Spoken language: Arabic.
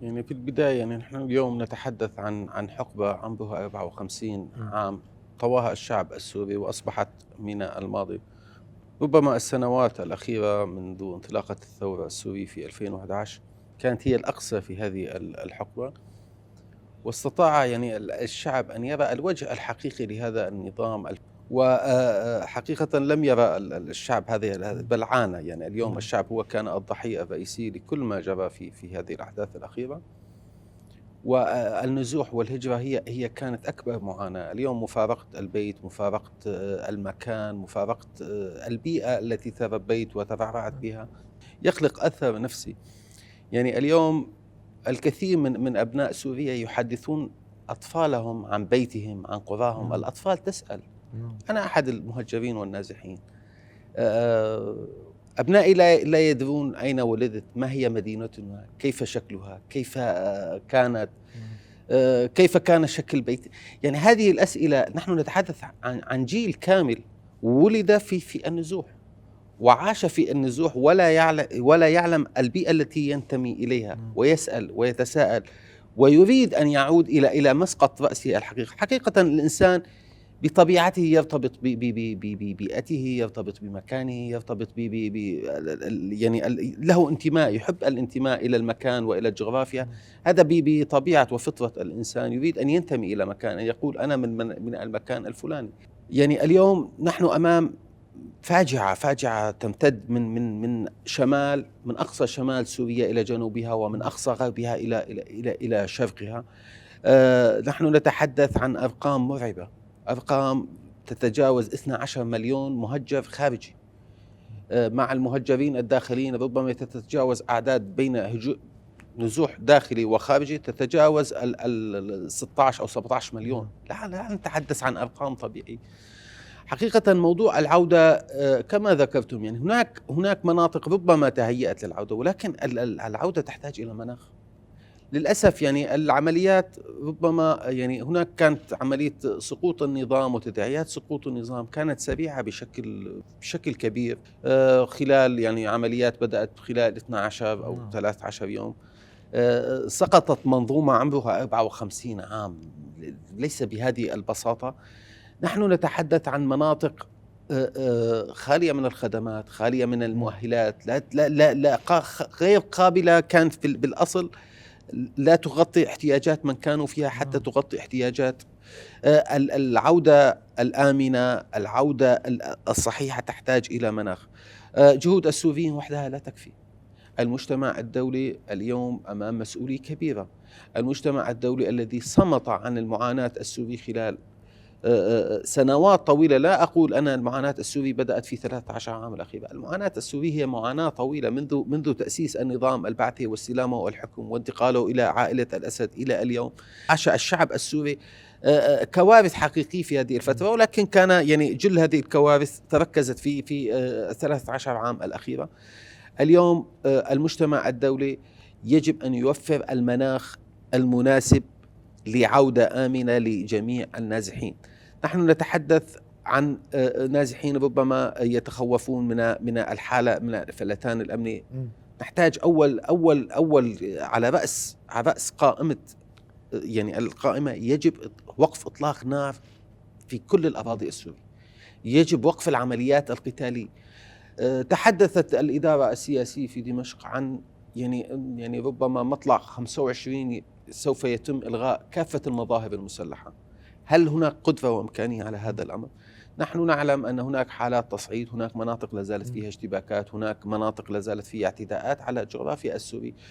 يعني في البداية يعني نحن اليوم نتحدث عن حقبة عمرها 54 إمم. عام طواها الشعب السوري وأصبحت من الماضي. ربما السنوات الأخيرة منذ انطلاقة الثورة السورية في 2011 كانت هي الأقصى في هذه الحقبة، واستطاع يعني الشعب أن يرى الوجه الحقيقي لهذا النظام وحقيقة لم يرى الشعب هذه إمم. بل عانى. يعني اليوم نعم. الشعب هو كان الضحية الرئيسي لكل ما جرى في هذه الأحداث الأخيرة. والنزوح والهجرة هي كانت أكبر معاناة. اليوم مفارقة البيت، مفارقة المكان، مفارقة البيئة التي تربيت وترعرعت نعم. بها، يخلق أثر نفسي. يعني اليوم الكثير من أبناء سوريا يحدثون أطفالهم عن بيتهم، عن قراهم. نعم. الأطفال تسأل. نعم. أنا أحد المهجرين والنازحين. آآ أبنائي لا يدرون أين ولدت، ما هي مدينتنا، كيف شكلها، كيف كانت، نعم. كيف كان شكل بيت. يعني هذه الأسئلة. نحن نتحدث عن جيل كامل ولد في النزوح، وعاش في النزوح ولا يعلم البيئة التي ينتمي إليها، نعم. ويسأل ويتساءل ويريد أن يعود إلى مسقط رأسه الحقيقة. حقيقة الإنسان بطبيعته يرتبط ببيئته، يرتبط بمكانه، يرتبط يعني له انتماء، يحب الانتماء إلى المكان وإلى الجغرافيا. نعم. هذا بطبيعة وفطرة الإنسان، يريد أن ينتمي إلى مكان، أن يقول أنا من المكان الفلاني. يعني اليوم نحن أمام فاجعة تمتد من شمال، من أقصى شمال سوريا إلى جنوبها، ومن نعم. أقصى غربها إلى شرقها. نحن نتحدث عن أرقام مرعبة، أرقام تتجاوز 12 مليون مهجر خارجي. مع المهجرين الداخليين ربما تتجاوز أعداد بين نزوح داخلي وخارجي تتجاوز ال 16 أو 17 مليون. نعم. لا نتحدث عن أرقام طبيعية. حقيقة موضوع العودة كما ذكرتم، يعني هناك مناطق ربما تهيأت للعودة، ولكن العودة تحتاج إلى مناخ. للأسف يعني العمليات ربما يعني هناك كانت عملية سقوط النظام وتداعيات سقوط النظام كانت سريعة بشكل كبير. خلال يعني عمليات بدأت خلال 12 أو نعم. 13 يوم. سقطت منظومة عمرها 54 عام، ليس بهذه البساطة. نحن نتحدث عن مناطق خالية من الخدمات، خالية من نعم. المؤهلات، لا غير قابلة كانت بالأصل، لا تغطي احتياجات من كانوا فيها حتى نعم. تغطي احتياجات. العودة الآمنة، العودة الصحيحة تحتاج إلى مناخ. جهود السوريين وحدها لا تكفي. المجتمع الدولي اليوم أمام مسؤولية كبيرة. المجتمع الدولي الذي صمت عن المعاناة السورية خلال سنوات طويلة. لا أقول أنا المعاناة السورية بدأت في 13 عام الأخيرة. المعاناة السورية هي معاناة طويلة منذ تأسيس النظام البعثي واستلامه والحكم وانتقاله إلى عائلة الأسد إلى اليوم. عاش الشعب السوري كوارث حقيقية في هذه نعم. الفترة، ولكن كان يعني جل هذه الكوارث تركزت في 13 عام الأخيرة. اليوم المجتمع الدولي يجب أن يوفر المناخ المناسب لعودة آمنة لجميع النازحين. نحن نتحدث عن نازحين ربما يتخوفون من الحالة، من الفلتان الأمني. إمم. نحتاج أول على رأس قائمة، يعني القائمة يجب وقف إطلاق نار في كل نعم. الأراضي السورية. يجب وقف العمليات القتالية. تحدثت الإدارة السياسية في دمشق عن يعني ربما مطلع 25 سوف يتم إلغاء كافة المظاهر المسلحة. هل هناك قدرة وإمكانية على نعم. هذا الأمر؟ نحن نعلم أن هناك حالات تصعيد، هناك مناطق لا زالت إمم. فيها اشتباكات، هناك مناطق لا زالت فيها اعتداءات على الجغرافيا السورية.